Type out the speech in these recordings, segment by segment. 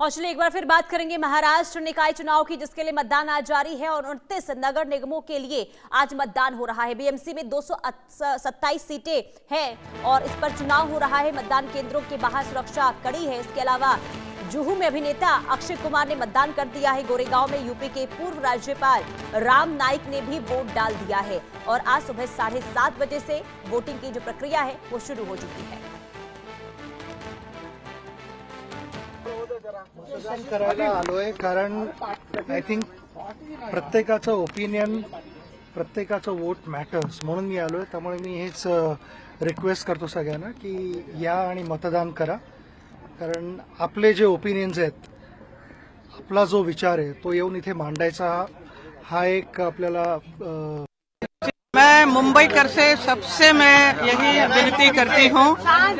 और चलिए एक बार फिर बात करेंगे महाराष्ट्र निकाय चुनाव की, जिसके लिए मतदान आज जारी है और 29 नगर निगमों के लिए आज मतदान हो रहा है। बीएमसी में 227 सीटें हैं और इस पर चुनाव हो रहा है। मतदान केंद्रों के बाहर सुरक्षा कड़ी है। इसके अलावा जुहू में अभिनेता अक्षय कुमार ने मतदान कर दिया है। गोरेगांव में यूपी के पूर्व राज्यपाल राम नाईक ने भी वोट डाल दिया है और आज सुबह 7:30 बजे से वोटिंग की जो प्रक्रिया है वो शुरू हो चुकी है। मतदान करायला आलोय कारण आय थिंक प्रत्येकाचं ओपिनियन, प्रत्येकाचं वोट मॅटर्स म्हणून मी आलोय। त्यामुळे मी हेच रिक्वेस्ट करतो सगळ्यांना की या आणि मतदान करा, कारण आपले जे ओपिनियन्स आहेत, आपला जो विचार आहे तो येऊन इथे मांडायचा हा एक आपल्याला मैं मुंबईकर से सबसे मैं यही विनती करती हूँ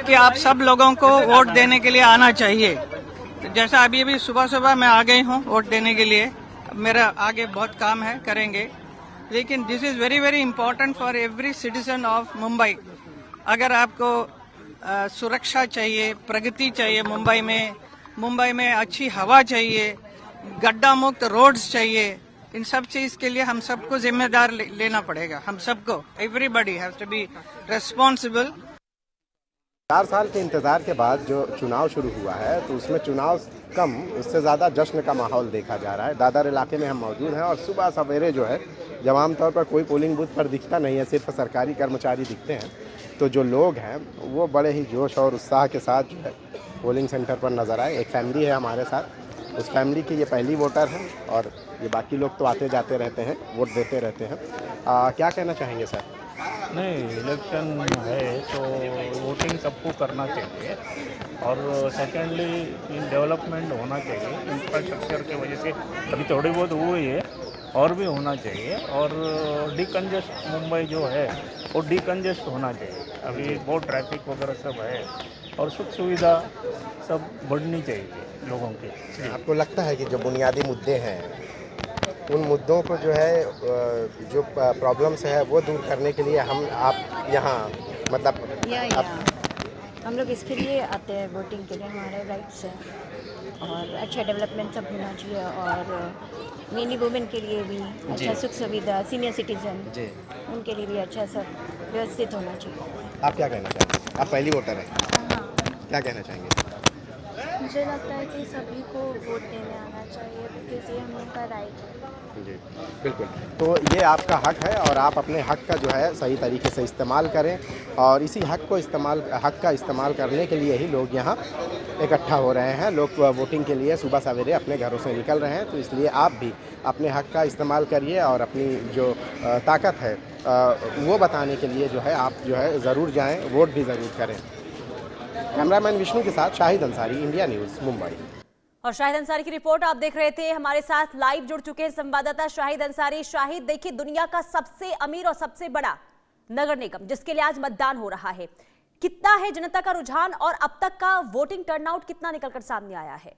कि आप सब लोगों को वोट देने के लिए आना चाहिए। जैसा अभी सुबह मैं आ गई हूँ वोट देने के लिए। मेरा आगे बहुत काम है, करेंगे, लेकिन this is very very important for every citizen of Mumbai. अगर आपको सुरक्षा चाहिए, प्रगति चाहिए मुंबई में अच्छी हवा चाहिए, गड्ढा मुक्त रोड्स चाहिए, इन सब चीज के लिए हम सबको जिम्मेदार लेना पड़ेगा। हम सबको, everybody has to be responsible. 4 साल के इंतजार के बाद जो चुनाव शुरू हुआ है तो उसमें चुनाव कम, उससे ज़्यादा जश्न का माहौल देखा जा रहा है। दादर इलाके में हम मौजूद हैं और सुबह सवेरे जो है, जब आमतौर पर कोई पोलिंग बूथ पर दिखता नहीं है, सिर्फ सरकारी कर्मचारी दिखते हैं, तो जो लोग हैं वो बड़े ही जोश और उत्साह के साथ जो है पोलिंग सेंटर पर नज़र आए। एक फैमिली है हमारे साथ, उस फैमिली की ये पहली वोटर है और ये बाकी लोग तो आते जाते रहते हैं, वोट देते रहते हैं। क्या कहना चाहेंगे सर? नहीं, इलेक्शन है तो वोटिंग सबको करना चाहिए और सेकेंडली डेवलपमेंट होना चाहिए। इंफ्रास्ट्रक्चर की वजह से अभी थोड़ी बहुत हुई है और भी होना चाहिए और डिकंजेस्ट मुंबई जो है वो डिकंजेस्ट होना चाहिए। अभी बहुत ट्रैफिक वगैरह सब है और सुख सुविधा सब बढ़नी चाहिए लोगों की। आपको लगता है कि जो बुनियादी मुद्दे हैं उन मुद्दों को जो है, जो प्रॉब्लम्स है वो दूर करने के लिए आप यहाँ मतलब हम लोग इसके लिए आते हैं वोटिंग के लिए, हमारे राइट्स हैं और अच्छा डेवलपमेंट सब होना चाहिए और मेनली वुमेन के लिए भी अच्छा सुख सुविधा, सीनियर सिटीजन उनके लिए भी अच्छा सब व्यवस्थित होना चाहिए। आप क्या कहना चाहेंगे? आप पहली वोटर हैं, क्या कहना चाहेंगे? मुझे लगता है कि सभी को वोट देने आना चाहिए क्योंकि ये हम लोग का राइट है। जी बिल्कुल, तो ये आपका हक है और आप अपने हक का जो है सही तरीके से इस्तेमाल करें और इसी हक का इस्तेमाल करने के लिए ही लोग यहाँ इकट्ठा हो रहे हैं। लोग वोटिंग के लिए सुबह सवेरे अपने घरों से निकल रहे हैं, तो इसलिए आप भी अपने हक का इस्तेमाल करिए और अपनी जो ताकत है वो बताने के लिए जो है आप जो है ज़रूर जाएँ, वोट भी ज़रूर करें। कैमरामैन विष्णु के साथ शाहिद अंसारी, इंडिया न्यूज़, मुंबई। और शाहिद अंसारी की रिपोर्ट आप देख रहे थे। हमारे साथ लाइव जुड़ चुके हैं संवाददाता शाहिद अंसारी। शाहिद, देखिए, दुनिया का सबसे अमीर और सबसे बड़ा नगर निगम जिसके लिए आज मतदान हो रहा है, कितना है जनता का रुझान और अब तक का वोटिंग टर्नआउट कितना निकलकर सामने आया है?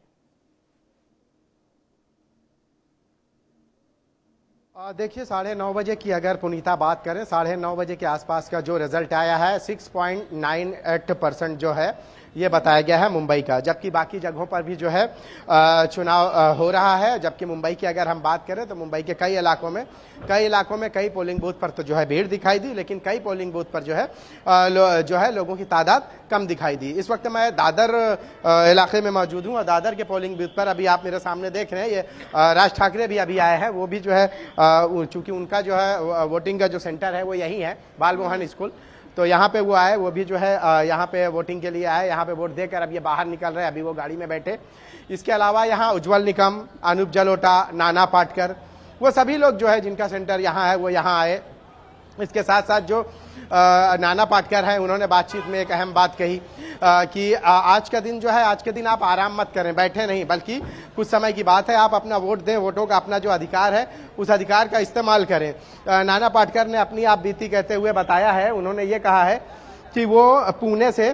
देखिए, 9:30 बजे की अगर पुनीता बात करें, 9:30 बजे के आसपास का जो रिजल्ट आया है 6.98% जो है ये बताया गया है मुंबई का, जबकि बाकी जगहों पर भी जो है चुनाव हो रहा है। जबकि मुंबई की अगर हम बात करें तो मुंबई के कई इलाकों में कई पोलिंग बूथ पर तो जो है भीड़ दिखाई दी, लेकिन कई पोलिंग बूथ पर जो है लोगों की तादाद कम दिखाई दी। इस वक्त मैं दादर इलाके में मौजूद हूँ और दादर के पोलिंग बूथ पर अभी आप मेरे सामने देख रहे हैं, ये राज ठाकरे भी अभी आए हैं। वो भी जो है चूंकि उनका जो है वोटिंग का जो सेंटर है वो यही है, बाल मोहन स्कूल, तो यहाँ पे वो आए, वो भी जो है यहाँ पे वोटिंग के लिए आए, यहाँ पे वोट देकर अब ये बाहर निकल रहे हैं, अभी वो गाड़ी में बैठे। इसके अलावा यहाँ उज्जवल निकम, अनूप जलोटा, नाना पाटकर, वो सभी लोग जो है जिनका सेंटर यहाँ है वो यहाँ आए। इसके साथ साथ जो नाना पाटकर हैं, उन्होंने बातचीत में एक अहम बात कही कि आज का दिन जो है, आज के दिन आप आराम मत करें, बैठे नहीं, बल्कि कुछ समय की बात है, आप अपना वोट दें, वोटों का अपना जो अधिकार है उस अधिकार का इस्तेमाल करें। नाना पाटकर ने अपनी आप बीती कहते हुए बताया है, उन्होंने ये कहा है कि वो पुणे से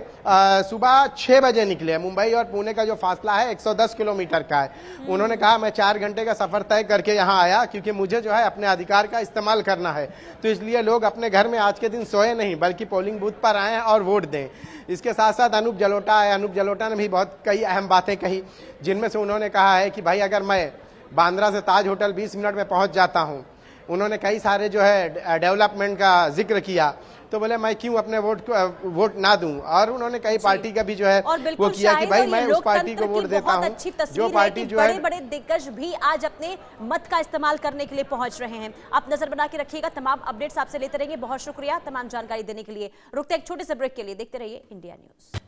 सुबह 6 बजे निकले। मुंबई और पुणे का जो फासला है 110 किलोमीटर का है। उन्होंने कहा मैं 4 घंटे का सफर तय करके यहाँ आया क्योंकि मुझे जो है अपने अधिकार का इस्तेमाल करना है, तो इसलिए लोग अपने घर में आज के दिन सोए नहीं बल्कि पोलिंग बूथ पर आए और वोट दें। इसके साथ साथ अनूप जलोटा आए। अनूप जलोटा ने भी बहुत कई अहम बातें कही, जिनमें से उन्होंने कहा है कि भाई अगर मैं बांद्रा से ताज होटल 20 मिनट में पहुंच जाता हूं, उन्होंने कई सारे जो है डेवलपमेंट का जिक्र किया, तो बोले मैं क्यों अपने वोट ना दूं। और उन्होंने कई पार्टी का भी जो है वो किया कि भाई मैं उस पार्टी को वोट देता हूं जो पार्टी जो है। बड़े बड़े दिग्गज भी आज अपने मत का इस्तेमाल करने के लिए पहुंच रहे हैं। आप नजर बना के रखिएगा, तमाम अपडेट्स आपसे लेते रहेंगे। बहुत शुक्रिया तमाम जानकारी देने के लिए। रुकते एक छोटे से ब्रेक के लिए, देखते रहिए इंडिया न्यूज।